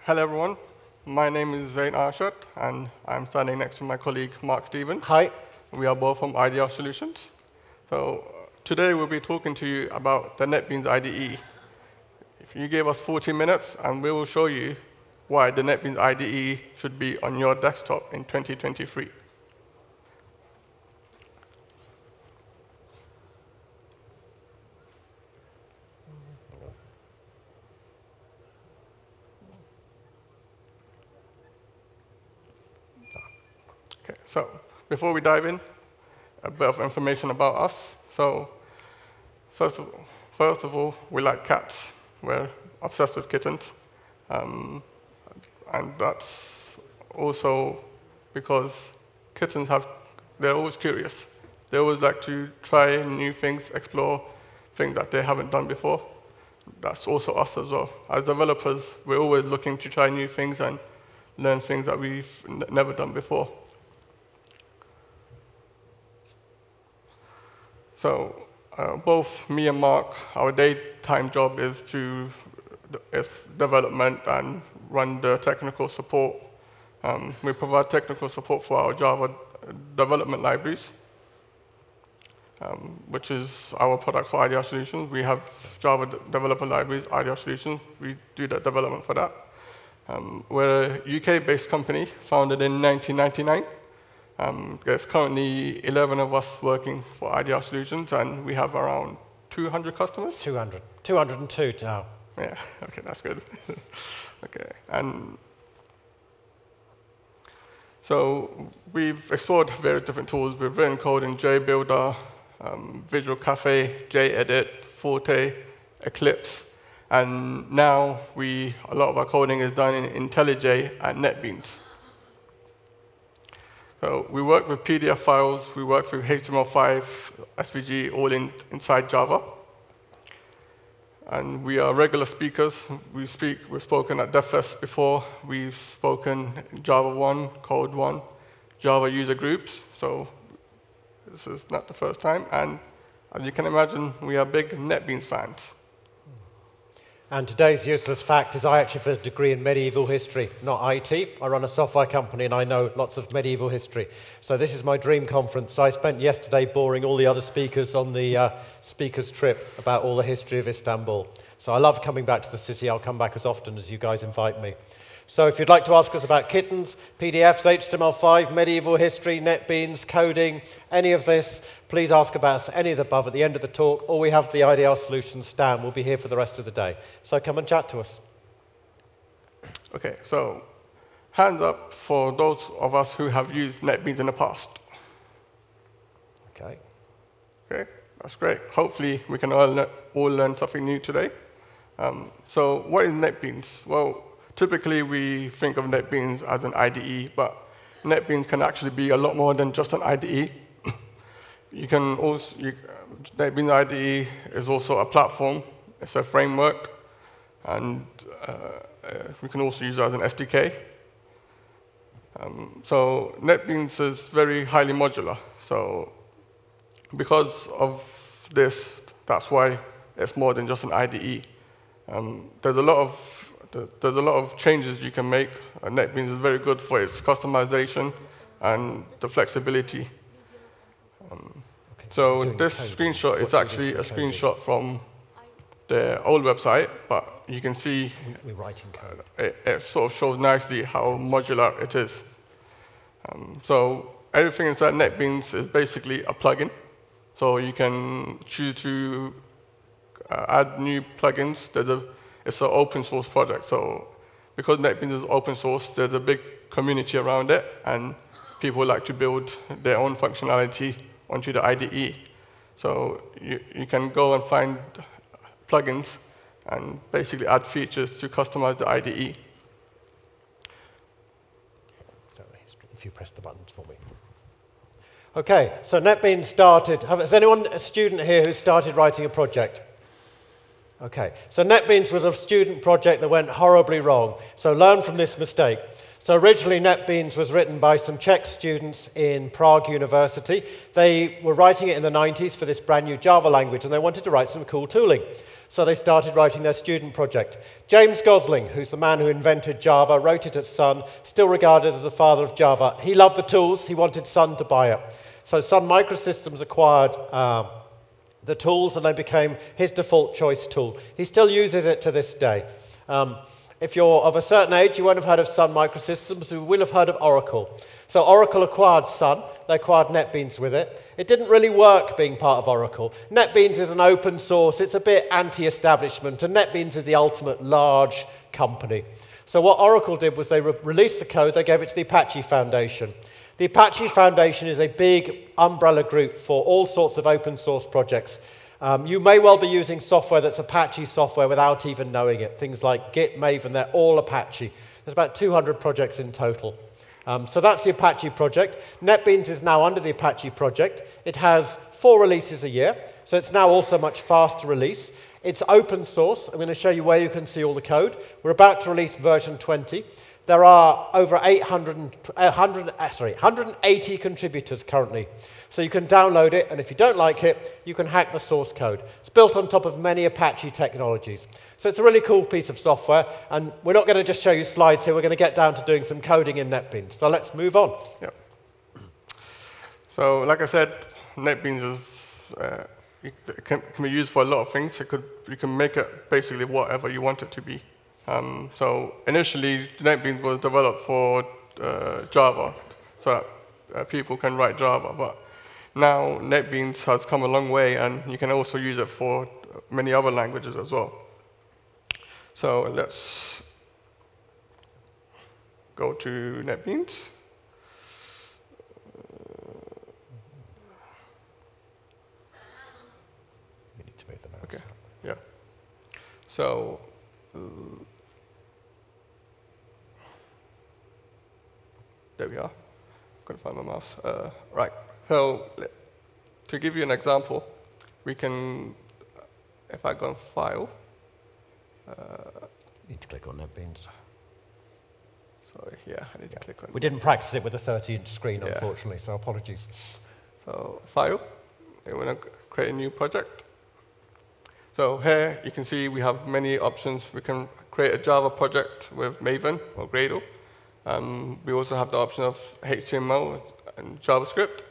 Hello everyone, my name is Zain Arshad and I'm standing next to my colleague Mark Stephens. Hi. We are both from IDRsolutions. So today we'll be talking to you about the NetBeans IDE. If you give us 40 minutes and we will show you why the NetBeans IDE should be on your desktop in 2023. Okay, so before we dive in, a bit of information about us. So first of all, we like cats. We're obsessed with kittens. And that's also because kittens they're always curious. They always like to try new things, explore things that they haven't done before. That's also us as well. As developers, we're always looking to try new things and learn things that we've never done before. So both me and Mark, our daytime job is development and run the technical support. We provide technical support for our Java development libraries, which is our product for IDRsolutions. We have Java developer libraries, IDRsolutions. We do the development for that. We're a UK-based company founded in 1999. There's currently 11 of us working for IDRsolutions, and we have around 200 customers. 200. 202 now. Yeah, okay, that's good. Okay, and so we've explored various different tools. We've written code in JBuilder, Visual Cafe, JEdit, Forte, Eclipse, and now a lot of our coding is done in IntelliJ and NetBeans. So we work with PDF files, we work with HTML5, SVG, all inside Java. And we are regular speakers. We've spoken at DevFest before. We've spoken Java 1, Code 1, Java user groups. So this is not the first time. And as you can imagine, we are big NetBeans fans. And today's useless fact is I actually have a degree in medieval history, not IT. I run a software company and I know lots of medieval history. So this is my dream conference. I spent yesterday boring all the other speakers on the speakers trip about all the history of Istanbul. So I love coming back to the city. I'll come back as often as you guys invite me. So if you'd like to ask us about kittens, PDFs, HTML5, medieval history, NetBeans, coding, any of this, please ask about us, any of the above at the end of the talk, or we have the IDRsolutions stand. We'll be here for the rest of the day. So come and chat to us. Okay, so hands up for those of us who have used NetBeans in the past. Okay. Okay, that's great. Hopefully we can all learn something new today. So what is NetBeans? Well, typically we think of NetBeans as an IDE, but NetBeans can actually be a lot more than just an IDE. NetBeans IDE is also a platform. It's a framework, and we can also use it as an SDK. So NetBeans is very highly modular. So because of this, that's why it's more than just an IDE. There's a lot of changes you can make. NetBeans is very good for its customization and the flexibility. So this screenshot is actually a screenshot from the old website, but you can see we're writing code. It sort of shows nicely how modular it is. So everything inside NetBeans is basically a plugin. So you can choose to add new plugins. It's an open source project. So because NetBeans is open source, there's a big community around it, and people like to build their own functionality onto the IDE. So you can go and find plugins and basically add features to customize the IDE. If you press the buttons for me. OK, so NetBeans started. Is anyone a student here who started writing a project? OK, so NetBeans was a student project that went horribly wrong. So learn from this mistake. So originally NetBeans was written by some Czech students in Prague University. They were writing it in the 90s for this brand new Java language, and they wanted to write some cool tooling. So they started writing their student project. James Gosling, who's the man who invented Java, wrote it at Sun, still regarded as the father of Java. He loved the tools. He wanted Sun to buy it. So Sun Microsystems acquired the tools, and they became his default choice tool. He still uses it to this day. If you're of a certain age, you won't have heard of Sun Microsystems. You will have heard of Oracle. So Oracle acquired Sun. They acquired NetBeans with it. It didn't really work being part of Oracle. NetBeans is an open source. It's a bit anti-establishment, and NetBeans is the ultimate large company. So what Oracle did was they released the code. They gave it to the Apache Foundation. The Apache Foundation is a big umbrella group for all sorts of open source projects. You may well be using software that's Apache software without even knowing it. Things like Git, Maven, they're all Apache. There's about 200 projects in total. So that's the Apache project. NetBeans is now under the Apache project. It has 4 releases a year, so it's now also much faster release. It's open source. I'm going to show you where you can see all the code. We're about to release version 20. There are over 180 contributors currently. So you can download it, and if you don't like it, you can hack the source code. It's built on top of many Apache technologies. So it's a really cool piece of software, and we're not going to just show you slides here. We're going to get down to doing some coding in NetBeans. So let's move on. Yep. So like I said, NetBeans is, it can be used for a lot of things. You can make it basically whatever you want it to be. So initially, NetBeans was developed for Java, so that people can write Java. But now NetBeans has come a long way, and you can also use it for many other languages as well. So let's go to NetBeans. You need to move the mouse. Okay. Yeah. So. There we are. Couldn't find my mouse. Right. So to give you an example, we can, if I go on File. You need to click on NetBeans. Sorry, yeah, I need to click on. We didn't practice it with a 30-inch screen, Yeah. unfortunately, so apologies. So File. We want to create a new project. So here you can see we have many options. We can create a Java project with Maven or Gradle. We also have the option of HTML and JavaScript,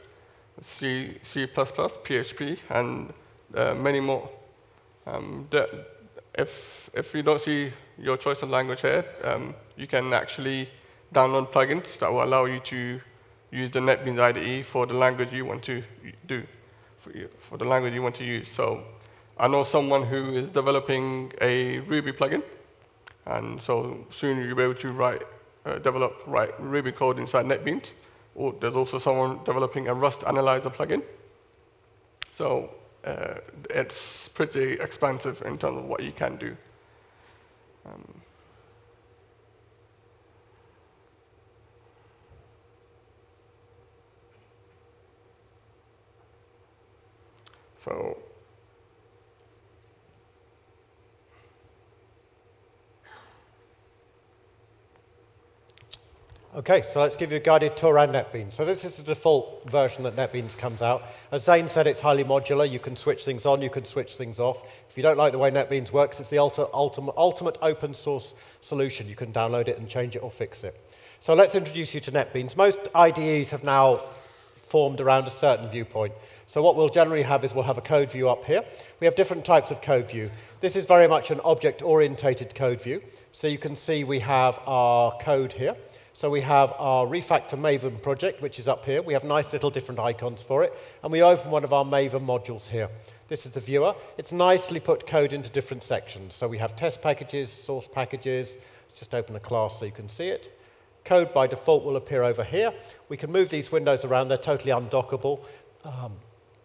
C++, PHP, and many more. If you don't see your choice of language here, you can actually download plugins that will allow you to use the NetBeans IDE for the language you want to do, for the language you want to use. So I know someone who is developing a Ruby plugin, and so soon you'll be able to write Ruby code inside NetBeans. Or there's also someone developing a Rust Analyzer plugin. So it's pretty expansive in terms of what you can do. So Okay, so let's give you a guided tour around NetBeans. So this is the default version that NetBeans comes out. As Zain said, it's highly modular. You can switch things on, you can switch things off. If you don't like the way NetBeans works, it's the ultimate open source solution. You can download it and change it or fix it. So let's introduce you to NetBeans. Most IDEs have now formed around a certain viewpoint. So what we'll generally have is we'll have a code view up here. We have different types of code view. This is very much an object-orientated code view. So you can see we have our code here. So we have our Refactor Maven project, which is up here. We have nice little different icons for it. And we open one of our Maven modules here. This is the viewer. It's nicely put code into different sections. So we have test packages, source packages. Let's just open a class so you can see it. Code by default will appear over here. We can move these windows around. They're totally undockable.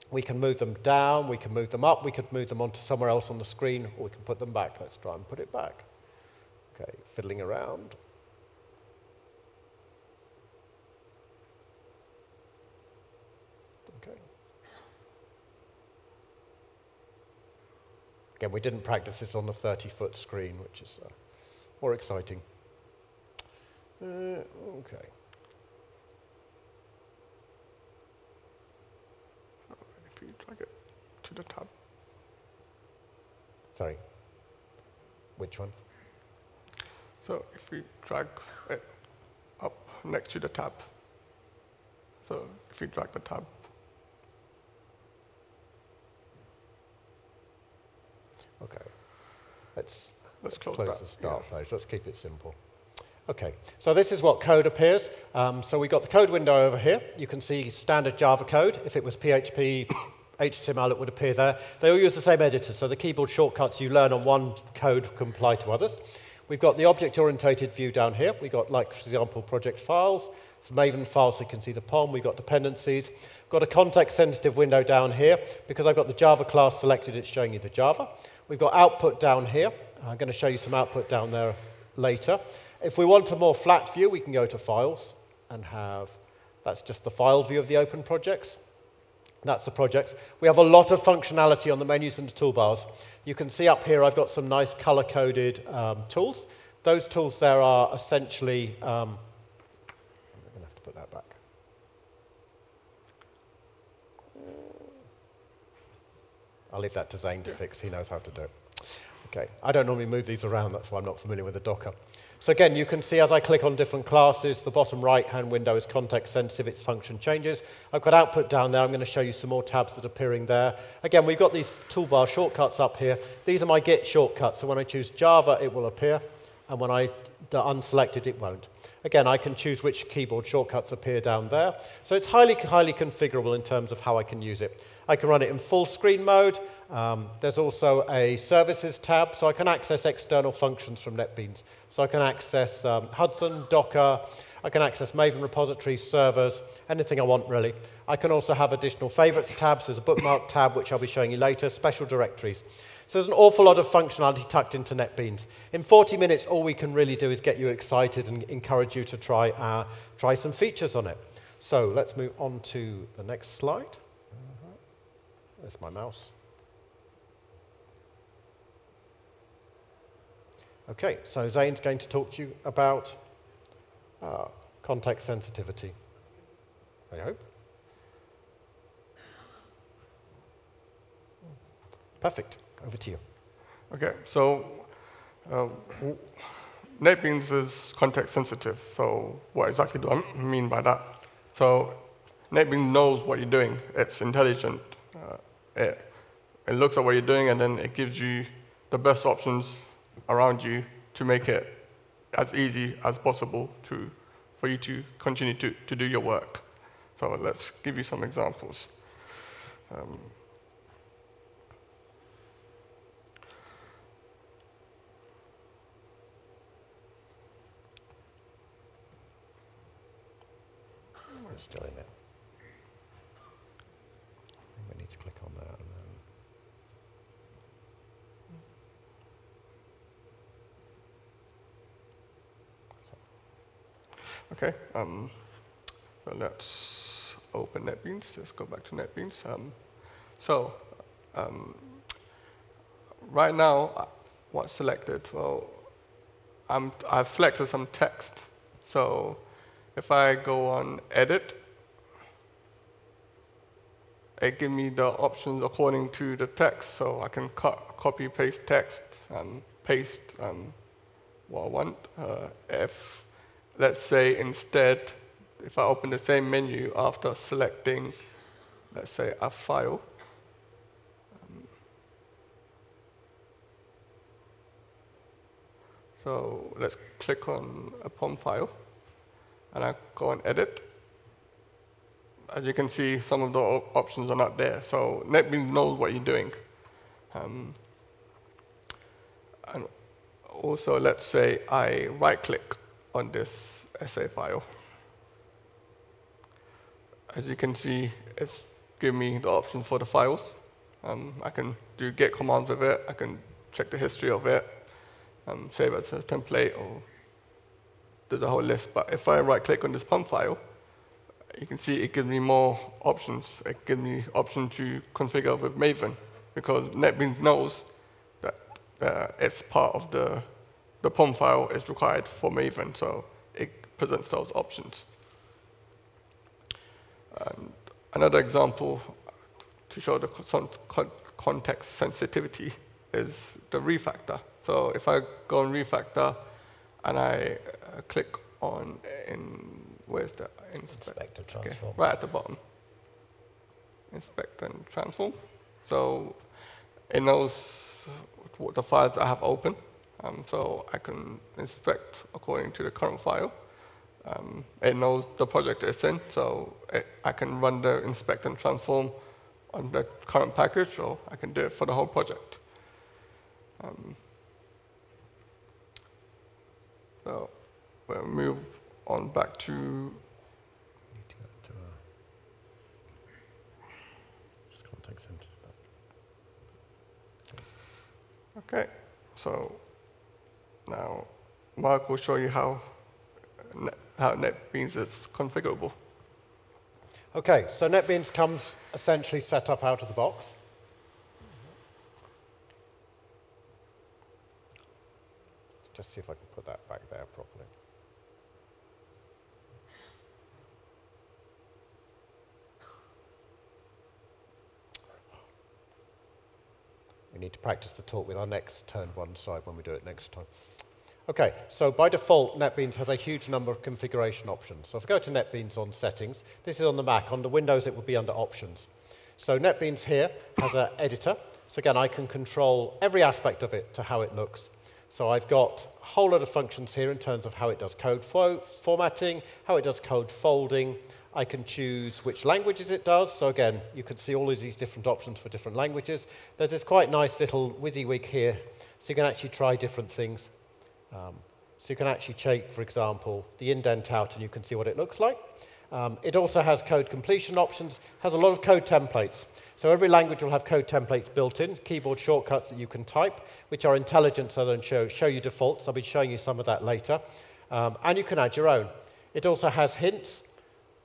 We can move them down. We can move them up. We could move them onto somewhere else on the screen, or we can put them back. Let's try and put it back. Okay, fiddling around. Again, we didn't practice this on the 30-foot screen, which is more exciting. Okay. If you drag it to the tab. Sorry. Which one? So if we drag it up next to the tab. So if you drag the tab. Okay. Let's close close that. the start page. Let's keep it simple. Okay, so this is what code appears. So we've got the code window over here. You can see standard Java code. If it was PHP, HTML, it would appear there. They all use the same editor, so the keyboard shortcuts you learn on one code can apply to others. We've got the object-oriented view down here. We've got, like, for example, project files, some Maven files so you can see the POM. We've got dependencies. We've got a context-sensitive window down here. Because I've got the Java class selected, it's showing you the Java. We've got output down here. I'm going to show you some output down there later. If we want a more flat view, we can go to Files and have, that's just the file view of the open projects. That's the projects. We have a lot of functionality on the menus and the toolbars. You can see up here I've got some nice color-coded tools. Those tools there are essentially, I'm going to have to put that back. I'll leave that to Zain to fix. He knows how to do it. Okay, I don't normally move these around, that's why I'm not familiar with the Docker. So again, you can see as I click on different classes, the bottom right-hand window is context sensitive, its function changes. I've got output down there, I'm going to show you some more tabs that are appearing there. Again, we've got these toolbar shortcuts up here. These are my Git shortcuts, so when I choose Java, it will appear, and when I unselect it, it won't. Again, I can choose which keyboard shortcuts appear down there. So it's highly configurable in terms of how I can use it. I can run it in full screen mode. There's also a services tab, so I can access external functions from NetBeans. So I can access Hudson, Docker, I can access Maven repositories, servers, anything I want really. I can also have additional favorites tabs. There's a bookmark tab, which I'll be showing you later, special directories. So there's an awful lot of functionality tucked into NetBeans. In 40 minutes, all we can really do is get you excited and encourage you to try some features on it. So let's move on to the next slide. There's my mouse. Okay, so Zain's going to talk to you about context sensitivity, I hope. Perfect, over to you. Okay, so NetBeans is context sensitive. So what exactly do I mean by that? So NetBeans knows what you're doing. It's intelligent. It looks at what you're doing, and then it gives you the best options around you to make it as easy as possible for you to continue to do your work. So let's give you some examples. It's still in it. We need to click on that. And then okay, so let's open NetBeans. Let's go back to NetBeans. Right now, what's selected? Well, I've selected some text. So if I go on Edit, it gives me the options according to the text. So I can copy, paste text, and paste what I want. If, let's say, instead, if I open the same menu after selecting, let's say, a file, so let's click on a POM file, and I go on Edit. As you can see, some of the options are not there. So NetBeans knows what you're doing. And also, let's say I right-click on this SA file. As you can see, it's giving me the options for the files. I can do Git commands with it. I can check the history of it, save it as a template, or there's a whole list. But if I right-click on this POM file, you can see it gives me more options. It gives me option to configure with Maven, because NetBeans knows that it's part of the POM file is required for Maven. So presents those options. And another example to show the context sensitivity is the refactor. So if I go on refactor and I click on where's the inspect and transform? Okay, right at the bottom. Inspect and transform. So it knows what the files I have open. So I can inspect according to the current file. It knows the project it's in, so I can run the inspect and transform on the current package, or I can do it for the whole project. So we'll move on back to just context sensitive. Okay, so now Mark will show you how NetBeans is configurable. Okay, so NetBeans comes essentially set up out of the box. Just see if I can put that back there properly. We need to practice the talk with our necks turned one side when we do it next time. Okay, so by default, NetBeans has a huge number of configuration options. So if I go to NetBeans on Settings, this is on the Mac. On the Windows, it would be under Options. So NetBeans here has an editor. So again, I can control every aspect of it to how it looks. So I've got a whole lot of functions here in terms of how it does code formatting, how it does code folding. I can choose which languages it does. So again, you can see all of these different options for different languages. There's this quite nice little WYSIWYG here, so you can actually try different things. So you can actually take, for example, the indent out and you can see what it looks like. It also has code completion options, has a lot of code templates. So every language will have code templates built in, keyboard shortcuts that you can type, which are intelligent so they show you defaults. I'll be showing you some of that later. And you can add your own. It also has hints.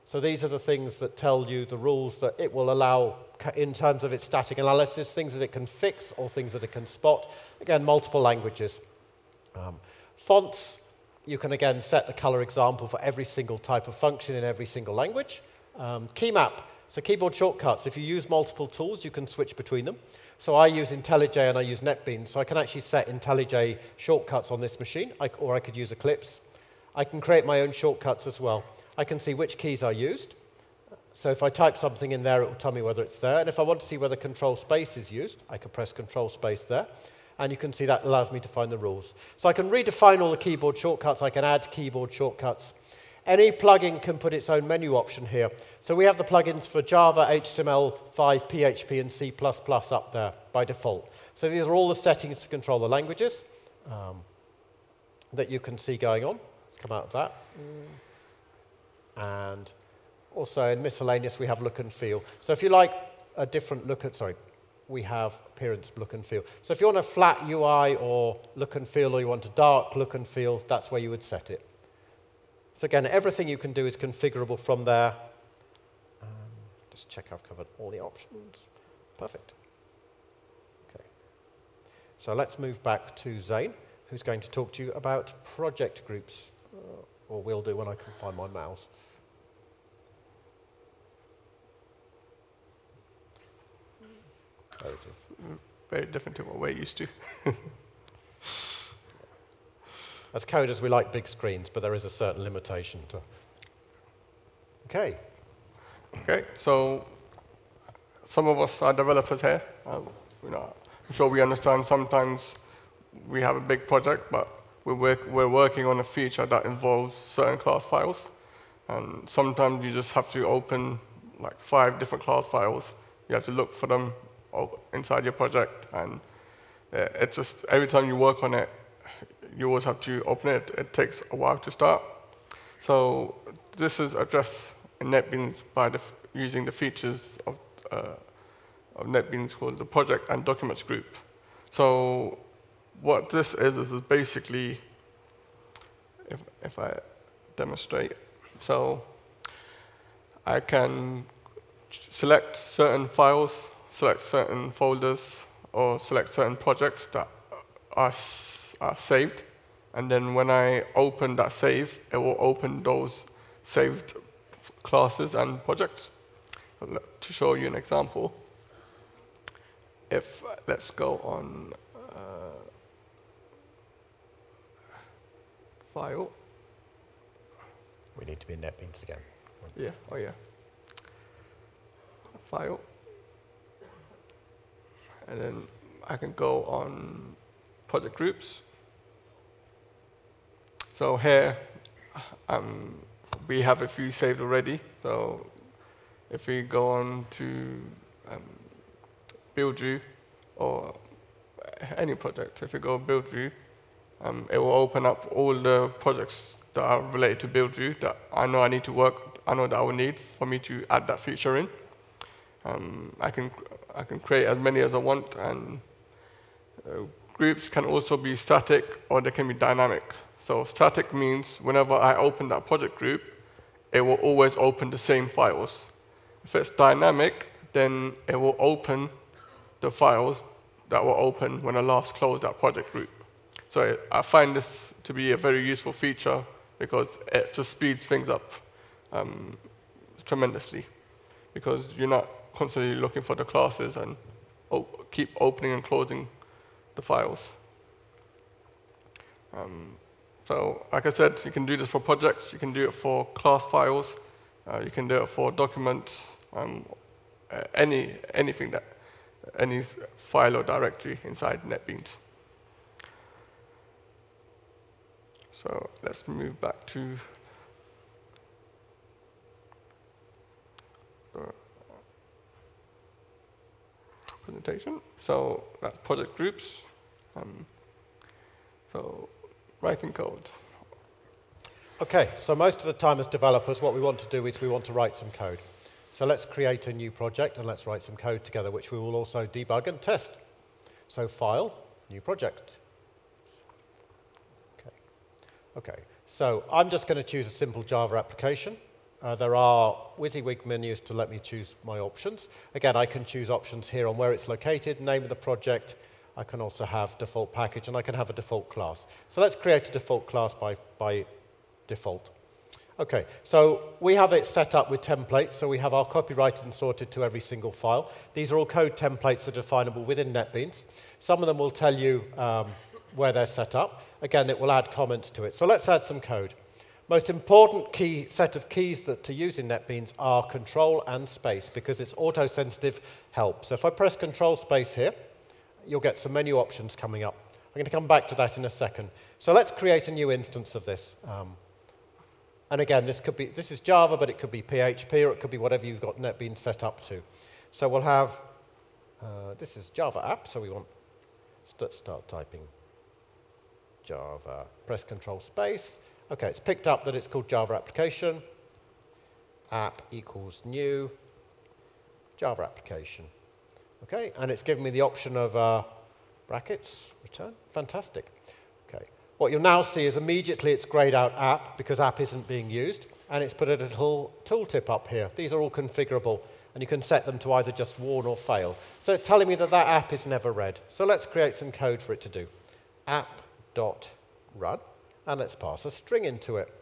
So these are the things that tell you the rules that it will allow in terms of its static analysis, things that it can fix or things that it can spot. Again, multiple languages. Fonts, you can again set the color example for every single type of function in every single language. Key map, so keyboard shortcuts. If you use multiple tools, you can switch between them. So I use IntelliJ and I use NetBeans, so I can actually set IntelliJ shortcuts on this machine, or I could use Eclipse. I can create my own shortcuts as well. I can see which keys are used. So if I type something in there, it will tell me whether it's there. And if I want to see whether control space is used, I can press control space there. And you can see that allows me to find the rules. So I can redefine all the keyboard shortcuts. I can add keyboard shortcuts. Any plugin can put its own menu option here. So we have the plugins for Java, HTML5, PHP, and C++ up there by default. So these are all the settings to control the languages that you can see going on. Let's come out of that. And also in miscellaneous, we have look and feel. So if you like a different look at, we have appearance, look and feel. So if you want a flat UI or look and feel, or you want a dark look and feel, that's where you would set it. So again, everything you can do is configurable from there. Just check I've covered all the options. Perfect. Okay. So let's move back to Zain, who's going to talk to you about project groups, or will do when I can find my mouse. There it is. Very different to what we're used to. As coders, we like big screens, but there is a certain limitation to. Okay. Okay, so some of us are developers here. I'm sure we understand sometimes we have a big project, but we're working on a feature that involves certain class files. And sometimes you just have to open like 5 different class files. You have to look for them inside your project, and it's just every time you work on it, you always have to open it. It takes a while to start. So this is addressed in NetBeans by using the features of NetBeans called the project and documents group. So what this is basically, if I demonstrate, so I can select certain files, select certain folders, or select certain projects that are saved, And then when I open that save, it will open those saved classes and projects. To show you an example, if let's go on file. We need to be in NetBeans again. Yeah, oh yeah. File. And then I can go on project groups. So here, we have a few saved already. So if we go on to build view or any project, if we go build view, it will open up all the projects that are related to build view that I know I need to work, I know that I will need for me to add that feature in. I can create as many as I want, and groups can also be static or they can be dynamic. So static means whenever I open that project group, it will always open the same files. If it's dynamic, then it will open the files that were open when I last closed that project group. So I find this to be a very useful feature because it just speeds things up tremendously, because you're not constantly looking for the classes and keep opening and closing the files. So like I said, you can do this for projects, you can do it for class files, you can do it for documents, anything that, any file or directory inside NetBeans. So let's move back to the presentation. So that's project groups. So writing code. Okay, so most of the time as developers, what we want to do is we want to write some code. So let's create a new project and let's write some code together, which we will also debug and test. So file, new project. Okay, so I'm just going to choose a simple Java application. There are WYSIWYG menus to let me choose my options. Again, I can choose options here on where it's located, name of the project. I can also have default package, and I can have a default class. So let's create a default class by default. Okay, so we have it set up with templates, so we have our copyrighted and sorted to every single file. These are all code templates that are definable within NetBeans. Some of them will tell you where they're set up. Again, it will add comments to it. So let's add some code. Most important set of keys to use in NetBeans are control and space, because it's auto-sensitive help. So if I press control space here, you'll get some menu options coming up. I'm going to come back to that in a second. So let's create a new instance of this. And again, this is Java, but it could be PHP, or it could be whatever you've got NetBeans set up to. So we'll have, this is Java app, so we want to start typing Java, press control space. Okay, it's picked up that it's called Java application. App equals new Java application. Okay, and it's given me the option of brackets, return. Fantastic. Okay, what you'll now see is immediately it's grayed out app because app isn't being used, and it's put a little tooltip up here. These are all configurable, and you can set them to either just warn or fail. So it's telling me that that app is never read. So let's create some code for it to do. App.run, and let's pass a string into it.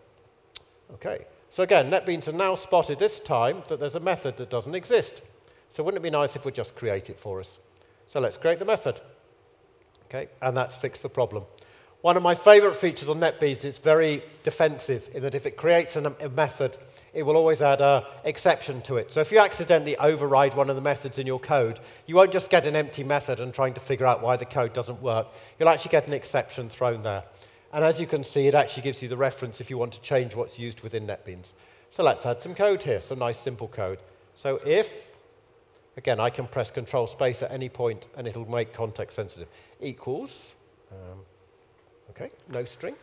Okay, so again, NetBeans has now spotted this time that there's a method that doesn't exist. So wouldn't it be nice if we just create it for us? So let's create the method. Okay, and that's fixed the problem. One of my favorite features on NetBeans is it's very defensive in that if it creates a method, it will always add an exception to it. So if you accidentally override one of the methods in your code, you won't just get an empty method and trying to figure out why the code doesn't work. You'll actually get an exception thrown there. And as you can see, it actually gives you the reference if you want to change what's used within NetBeans. So let's add some code here, some nice simple code. So if, again, I can press control space at any point and it'll make context sensitive, equals, okay, no string.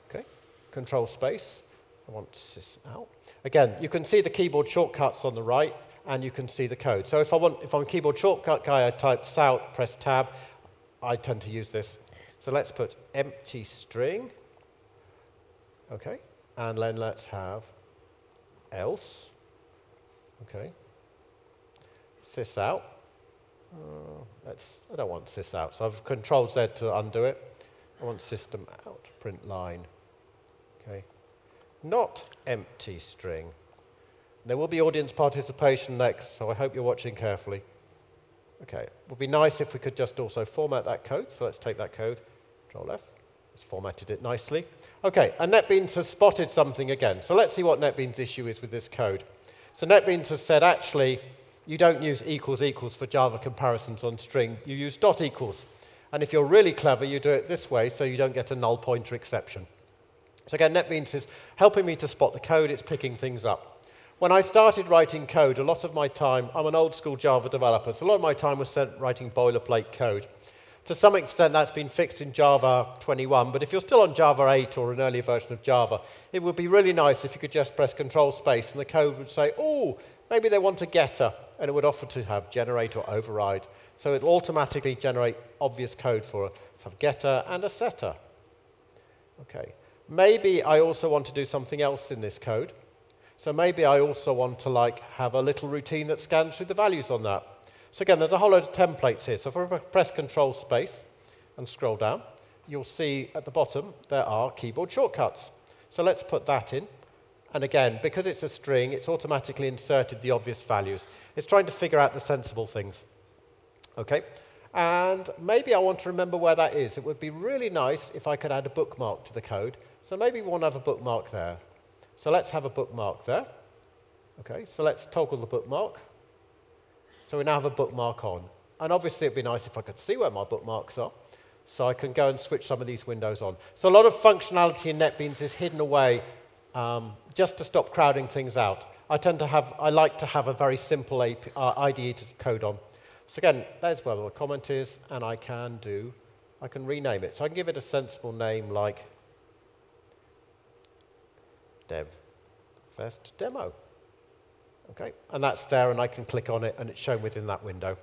Okay, control space. I want sys out. Again, you can see the keyboard shortcuts on the right, and you can see the code. So if I'm a keyboard shortcut guy, I type out, press tab. I tend to use this. So let's put empty string. Okay, and then let's have else. Okay, sys out. I don't want sys out, so I've control Z to undo it. I want system out, print line. Okay. Not empty string. There will be audience participation next, so I hope you're watching carefully. Okay, it would be nice if we could just also format that code. So let's take that code, Control F. It's formatted it nicely. Okay, and NetBeans has spotted something again. So let's see what NetBeans' issue is with this code. So NetBeans has said, actually, you don't use equals equals for Java comparisons on string. You use dot equals. And if you're really clever, you do it this way so you don't get a null pointer exception. So again, NetBeans is helping me to spot the code. It's picking things up. When I started writing code, a lot of my time, I'm an old school Java developer, so a lot of my time was spent writing boilerplate code. To some extent, that's been fixed in Java 21, but if you're still on Java 8 or an earlier version of Java, it would be really nice if you could just press Control Space and the code would say, oh, maybe they want a getter, and it would offer to have generate or override. So it will automatically generate obvious code for us. Let's have getter and a setter. Okay. Maybe I also want to do something else in this code. So maybe I also want to have a little routine that scans through the values on that. So again, there's a whole load of templates here. So if I press Control Space and scroll down, you'll see at the bottom there are keyboard shortcuts. So let's put that in. And again, because it's a string, it's automatically inserted the obvious values. It's trying to figure out the sensible things. Okay, and maybe I want to remember where that is. It would be really nice if I could add a bookmark to the code. So maybe we want to have a bookmark there. So let's have a bookmark there. Okay, so let's toggle the bookmark. So we now have a bookmark on. And obviously it'd be nice if I could see where my bookmarks are. So I can go and switch some of these windows on. So a lot of functionality in NetBeans is hidden away just to stop crowding things out. I like to have a very simple IDE to code on. So again, there's where my comment is, and I can rename it. So I can give it a sensible name like DevFest Demo. Okay, and that's there, and I can click on it, and it's shown within that window.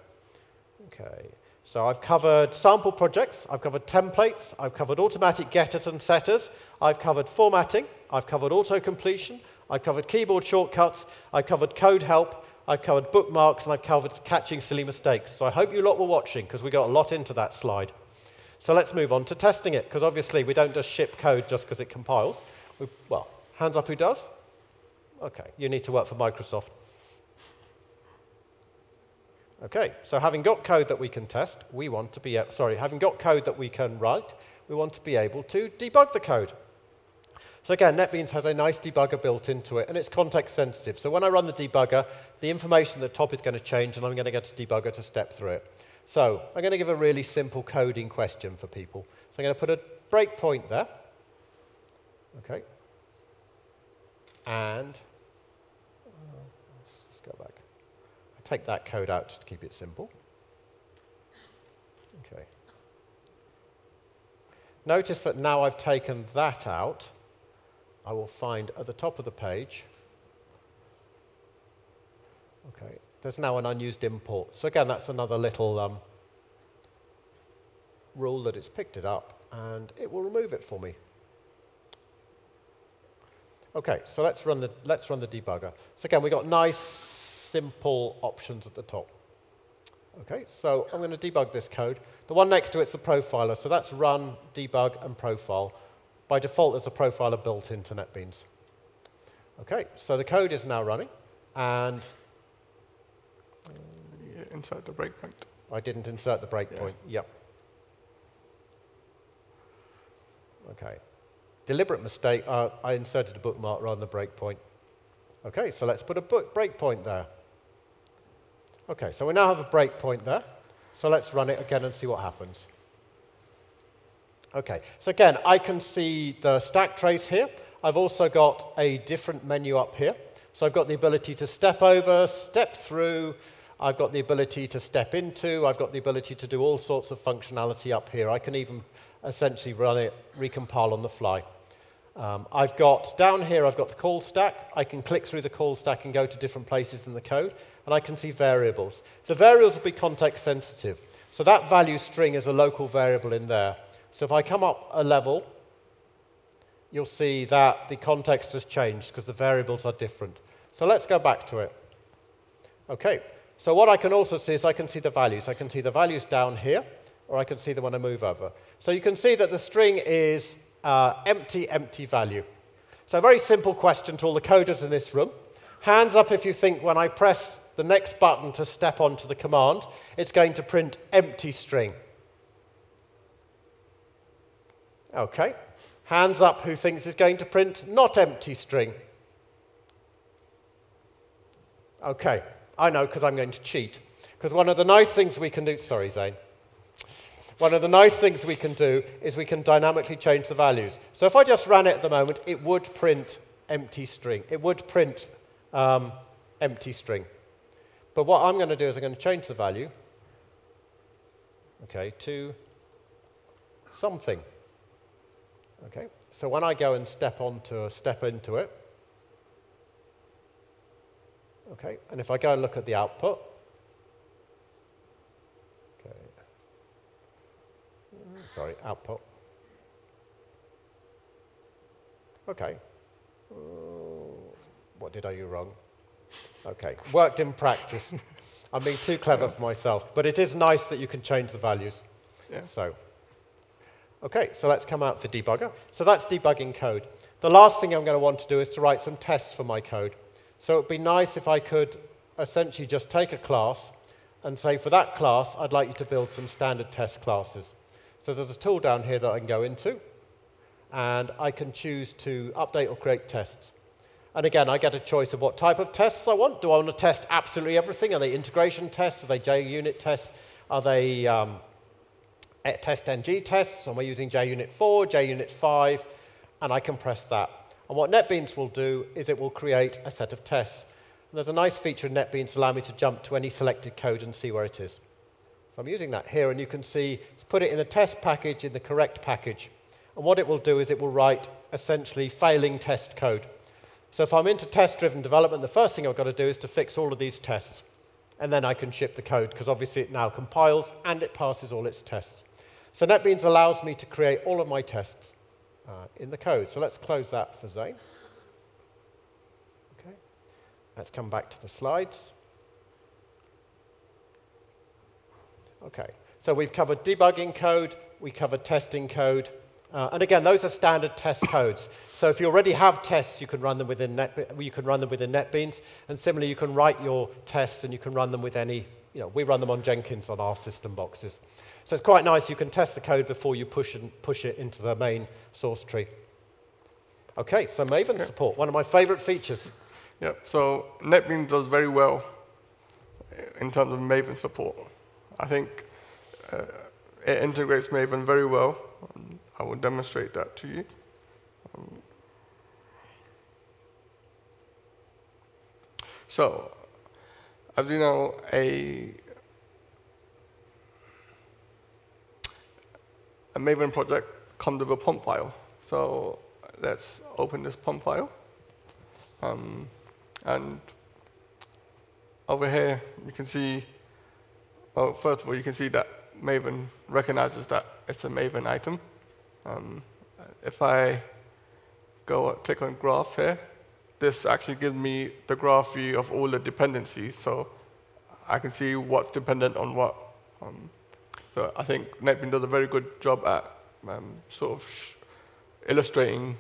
Okay, so I've covered sample projects, I've covered templates, I've covered automatic getters and setters, I've covered formatting, I've covered auto-completion, I've covered keyboard shortcuts, I've covered code help, I've covered bookmarks, and I've covered catching silly mistakes. So I hope you lot were watching, because we got a lot into that slide. So let's move on to testing it, because obviously we don't just ship code just because it compiles. Well, hands up who does? Okay, you need to work for Microsoft. Okay, so having got code that we can test, we want to be, having got code that we can write, we want to be able to debug the code. So again, NetBeans has a nice debugger built into it, and it's context sensitive. So when I run the debugger, the information at the top is going to change, and I'm going to get a debugger to step through it. So I'm going to give a really simple coding question for people. So I'm going to put a breakpoint there. Okay. And let's go back. I take that code out just to keep it simple. Okay. Notice that now I've taken that out, I will find at the top of the page, okay, there's now an unused import. So again, that's another little rule that it's picked it up, and it will remove it for me. Okay, so let's run the debugger. So again, we've got nice, simple options at the top. Okay, so I'm going to debug this code. The one next to it's the profiler, so that's run, debug, and profile. By default, there's a profiler built into NetBeans. Okay, so the code is now running, and insert the breakpoint. I didn't insert the breakpoint. Yeah. Yep. Okay. Deliberate mistake, I inserted a bookmark rather than a breakpoint. Okay, so let's put a breakpoint there. Okay, so we now have a breakpoint there. So let's run it again and see what happens. Okay, so again, I can see the stack trace here. I've also got a different menu up here. So I've got the ability to step over, step through. I've got the ability to step into. I've got the ability to do all sorts of functionality up here. I can even essentially run it, recompile on the fly. Down here, I've got the call stack. I can click through the call stack and go to different places in the code, and I can see variables. The variables will be context sensitive. So that value string is a local variable in there. So if I come up a level, you'll see that the context has changed because the variables are different. So let's go back to it. Okay, so what I can also see is I can see the values. I can see the values down here, or I can see them when I move over. So you can see that the string is empty, empty value. So a very simple question to all the coders in this room. Hands up if you think when I press the next button to step onto the command, it's going to print empty string. Okay. Hands up who thinks it's going to print not empty string. Okay. I know because I'm going to cheat. Because one of the nice things we can do, sorry Zain, one of the nice things we can do is we can dynamically change the values. So if I just ran it at the moment, it would print empty string. It would print empty string. But what I'm going to do is I'm going to change the value, okay, to something. Okay, so when I go and step into it, okay, and if I go and look at the output, okay, sorry, output. Okay, what did I do wrong? Okay, worked in practice. I'm being too clever for myself, but it is nice that you can change the values. Yeah. So, okay, so let's come out the debugger. So that's debugging code. The last thing I'm going to want to do is to write some tests for my code. So it would be nice if I could essentially just take a class and say for that class, I'd like you to build some standard test classes. So there's a tool down here that I can go into, and I can choose to update or create tests. And again, I get a choice of what type of tests I want. Do I want to test absolutely everything? Are they integration tests? Are they JUnit tests? Are they test-ng tests? Am I using JUnit 4, JUnit 5? And I can press that. And what NetBeans will do is it will create a set of tests. And there's a nice feature in NetBeans to allow me to jump to any selected code and see where it is. So I'm using that here, and you can see it's put it in the test package, in the correct package. And what it will do is it will write essentially failing test code. So if I'm into test-driven development, the first thing I've got to do is to fix all of these tests. And then I can ship the code, because obviously it now compiles and it passes all its tests. So NetBeans allows me to create all of my tests in the code. So let's close that for Zain. Okay. Let's come back to the slides. Okay. So we've covered debugging code, we covered testing code. And again, those are standard test codes. So if you already have tests, you can run them within NetBeans. And similarly, you can write your tests and you can run them with any, we run them on Jenkins on our system boxes. So it's quite nice. You can test the code before you push it into the main source tree. Okay, so Maven support, one of my favorite features. Yeah, so NetBeans does very well in terms of Maven support. I think it integrates Maven very well. I will demonstrate that to you. So, as you know, a Maven project comes with a POM file. So let's open this POM file. And over here, you can see, well, first of all, you can see that Maven recognizes that it's a Maven item. If I click on graphs here, this actually gives me the graph view of all the dependencies, so I can see what's dependent on what. So I think NetBeans does a very good job at sort of illustrating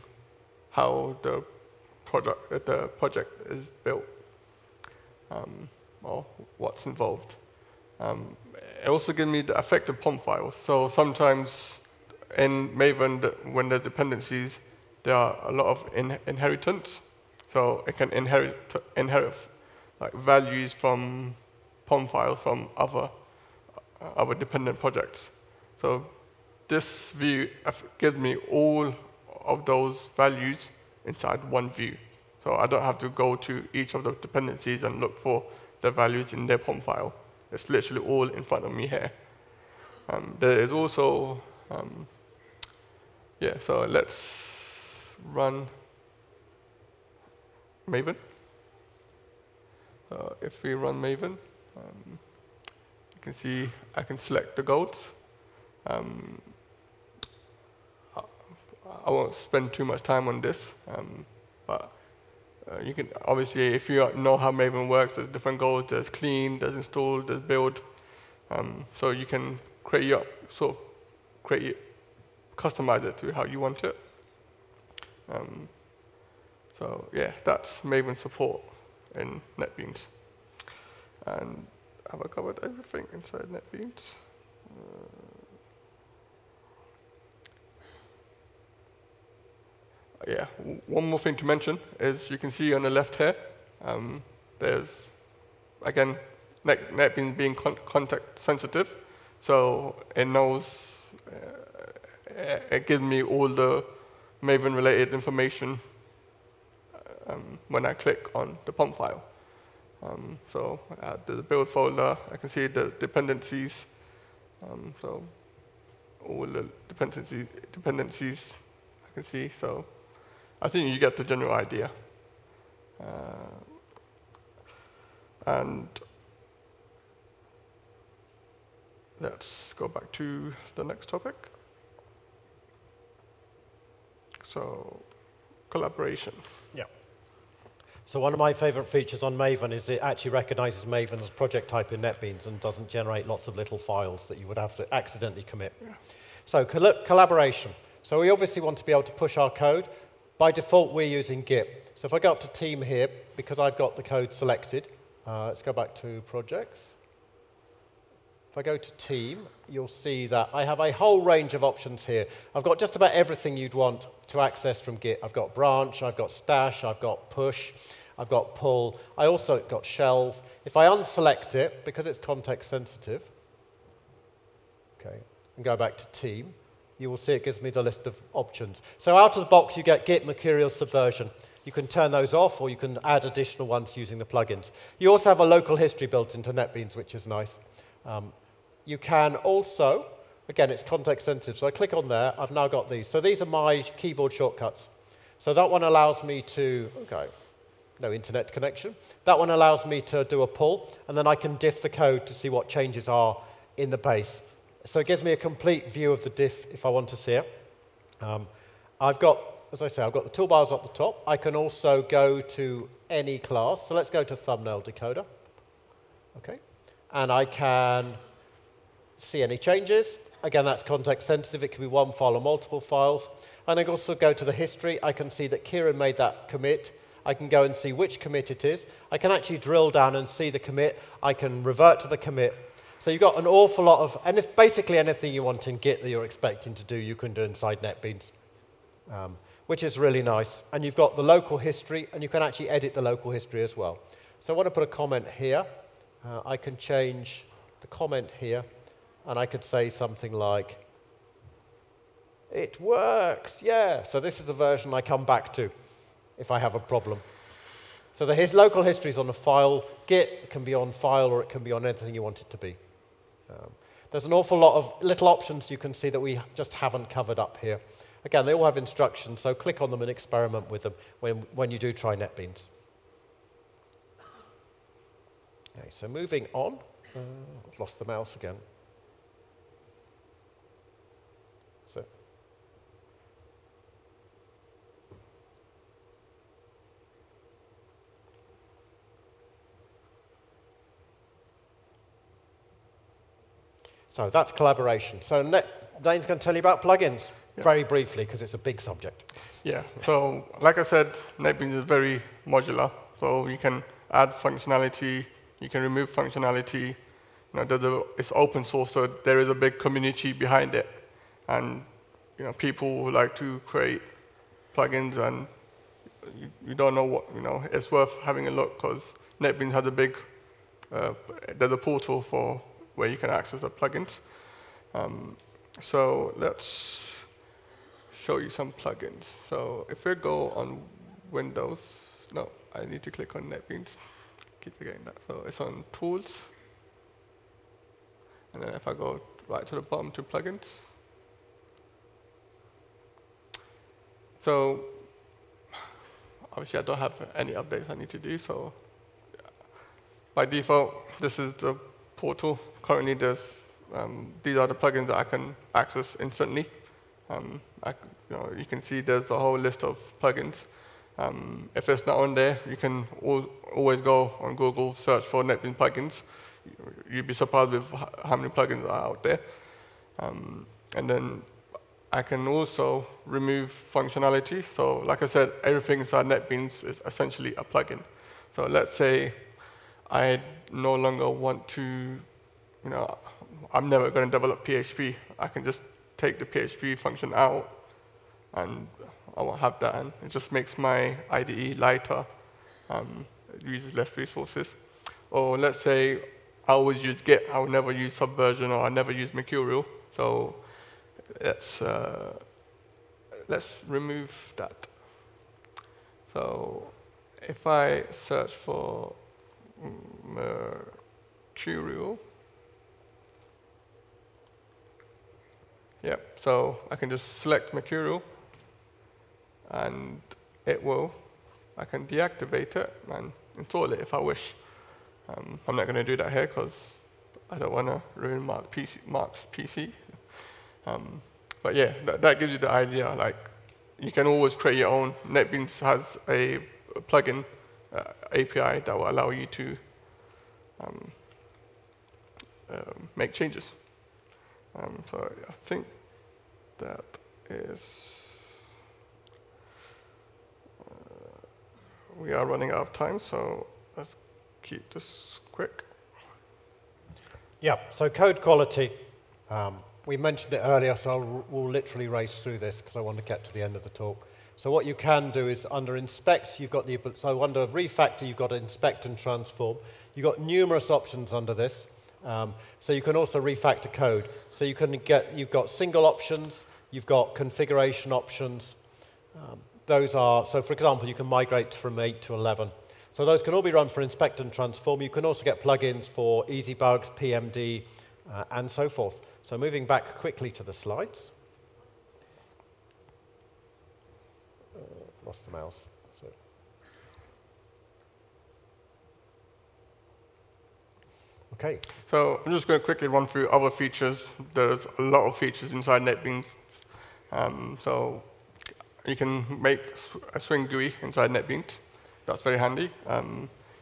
how the project is built, or what's involved. It also gives me the effective POM file. So sometimes in Maven, when there's dependencies, there are a lot of inheritance. So it can inherit like values from POM files from other dependent projects. So this view gives me all of those values inside one view. So I don't have to go to each of the dependencies and look for the values in their POM file. It's literally all in front of me here. There is also, so let's run Maven. If we run Maven, you can see I can select the goals. I won't spend too much time on this, but you can obviously, if you know how Maven works, there's different goals. There's clean, there's install, there's build. So you can customize it to how you want it. So yeah, that's Maven support in NetBeans. And have I covered everything inside NetBeans? Yeah, one more thing to mention is you can see on the left here, there's, again, NetBeans being context sensitive, so it knows, it gives me all the Maven related information when I click on the POM file. So at the build folder, I can see the dependencies, so all the dependencies I can see, so I think you get the general idea. And let's go back to the next topic. So collaboration. Yeah. So one of my favorite features on Maven is it actually recognizes Maven as project type in NetBeans and doesn't generate lots of little files that you would have to accidentally commit. Yeah. So collaboration. So we obviously want to be able to push our code. By default, we're using Git. So if I go up to team here, because I've got the code selected, let's go back to projects. If I go to team, you'll see that I have a whole range of options here. I've got just about everything you'd want to access from Git. I've got branch, I've got stash, I've got push, I've got pull. I also got shelve. If I unselect it, because it's context sensitive, okay, and go back to team, you will see it gives me the list of options. So out of the box, you get Git Mercurial Subversion. You can turn those off, or you can add additional ones using the plugins. You also have a local history built into NetBeans, which is nice. You can also, again, it's context sensitive, so I click on there, I've now got these. So these are my keyboard shortcuts. So that one allows me to, okay, no internet connection. That one allows me to do a pull, and then I can diff the code to see what changes are in the base. So it gives me a complete view of the diff if I want to see it. I've got, as I say, I've got the toolbars up the top. I can also go to any class. So let's go to thumbnail decoder. Okay. And I can see any changes. Again, that's context sensitive. It can be one file or multiple files. And I can also go to the history. I can see that Kieran made that commit. I can go and see which commit it is. I can actually drill down and see the commit. I can revert to the commit. So you've got an awful lot of, and if basically anything you want in Git that you're expecting to do, you can do inside NetBeans, which is really nice. And you've got the local history, and you can actually edit the local history as well. So I want to put a comment here. I can change the comment here, and I could say something like, it works, yeah. So this is the version I come back to if I have a problem. So the local history is on a file. Git can be on file, or it can be on anything you want it to be. There's an awful lot of little options you can see that we just haven't covered up here. Again, they all have instructions, so click on them and experiment with them when you do try NetBeans. Okay, so moving on. I've lost the mouse again. So that's collaboration. So Zain's going to tell you about plugins very briefly, because it's a big subject. Yeah, so like I said, NetBeans is very modular. So you can add functionality, you can remove functionality. You know, it's open source, so there is a big community behind it. And you know, people who like to create plugins, and you don't know what, you know, it's worth having a look, because NetBeans has a big, there's a portal for where you can access the plugins. So let's show you some plugins. So if we go on Windows, no, I need to click on NetBeans. Keep forgetting that. So it's on Tools. And then if I go right to the bottom to Plugins. So obviously I don't have any updates I need to do. So by default, this is the portal. Currently, these are the plugins that I can access instantly. You can see there's a whole list of plugins. If it's not on there, you can always go on Google, search for NetBeans plugins. You'd be surprised with how many plugins are out there. And then I can also remove functionality. So like I said, everything inside NetBeans is essentially a plugin. So let's say I no longer want to, I'm never going to develop PHP. I can just take the PHP function out, and I won't have that. And it just makes my IDE lighter. It uses less resources. Or let's say I always use Git. I will never use Subversion, or I never use Mercurial. So let's remove that. So if I search for Mercurial, so I can just select Mercurial, and I can deactivate it and install it if I wish. I'm not going to do that here because I don't want to ruin Mark's PC. But yeah, that gives you the idea. Like, you can always create your own. NetBeans has a plugin API that will allow you to make changes. So I think that is. We are running out of time, so let's keep this quick. Yeah, so code quality. We mentioned it earlier, so we'll literally race through this because I want to get to the end of the talk. So what you can do is under inspect, you've got so under refactor, you've got inspect and transform. You've got numerous options under this. So you can also refactor code. So you've got single options, you've got configuration options. So for example, you can migrate from 8 to 11. So those can all be run for inspect and transform. You can also get plugins for easy bugs, PMD, and so forth. So moving back quickly to the slides. Lost the mouse. Okay. So I'm just going to quickly run through other features. There's a lot of features inside NetBeans. So you can make a Swing GUI inside NetBeans. That's very handy.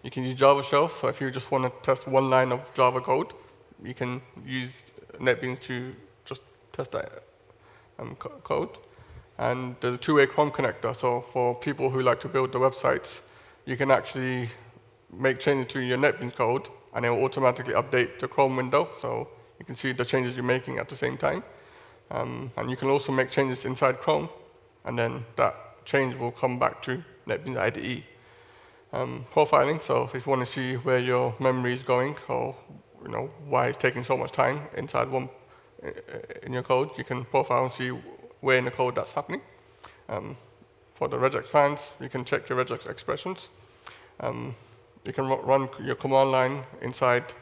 You can use Java Shell. So if you just want to test one line of Java code, you can use NetBeans to just test that code. And there's a two-way Chrome connector. So for people who like to build the websites, you can actually make changes to your NetBeans code, and it will automatically update the Chrome window. So you can see the changes you're making at the same time. And you can also make changes inside Chrome, and then that change will come back to NetBeans IDE. Profiling, so if you want to see where your memory is going, or why it's taking so much time inside in your code, you can profile and see where in the code that's happening. For the regex fans, you can check your regex expressions. You can run your command line inside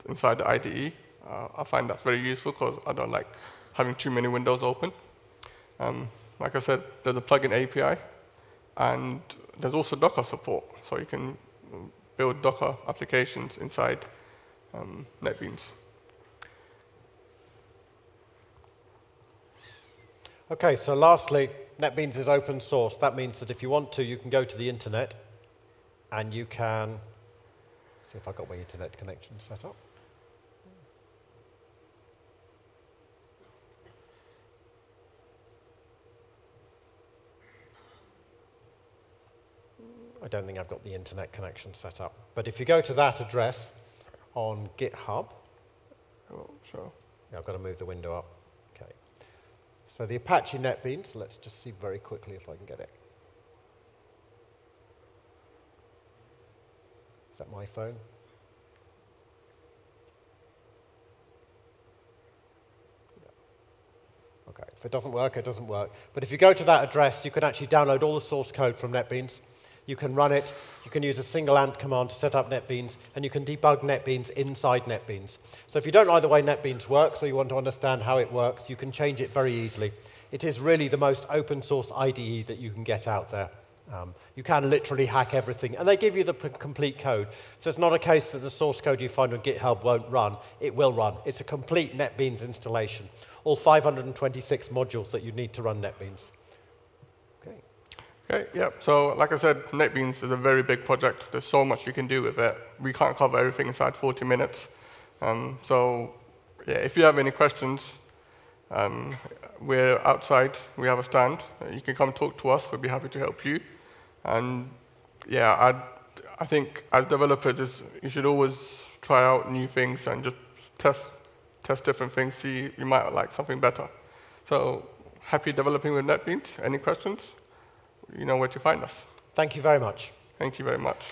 the IDE. I find that's very useful because I don't like having too many windows open. Like I said, there's a plugin API, and there's also Docker support, so you can build Docker applications inside NetBeans. Okay, so lastly, NetBeans is open source. That means that if you want to, you can go to the internet, and you can see if I've got my internet connection set up. I don't think I've got the internet connection set up. But if you go to that address on GitHub, oh, sure. Yeah, I've got to move the window up. Okay. So the Apache NetBeans, let's just see very quickly if I can get it. Is that my phone? Okay, if it doesn't work, it doesn't work. But if you go to that address, you can actually download all the source code from NetBeans. You can run it, you can use a single ant command to set up NetBeans, and you can debug NetBeans inside NetBeans. So if you don't like the way NetBeans works, or you want to understand how it works, you can change it very easily. It is really the most open source IDE that you can get out there. You can literally hack everything, and they give you the complete code. So it's not a case that the source code you find on GitHub won't run. It will run. It's a complete NetBeans installation. All 526 modules that you need to run NetBeans. Okay, yeah, so like I said, NetBeans is a very big project. There's so much you can do with it. We can't cover everything inside 40 minutes. So yeah, if you have any questions, we're outside. We have a stand. You can come talk to us. We'll be happy to help you. And yeah, I think as developers, you should always try out new things and just test different things. See, you might like something better. So happy developing with NetBeans. Any questions? You know where to find us. Thank you very much. Thank you very much.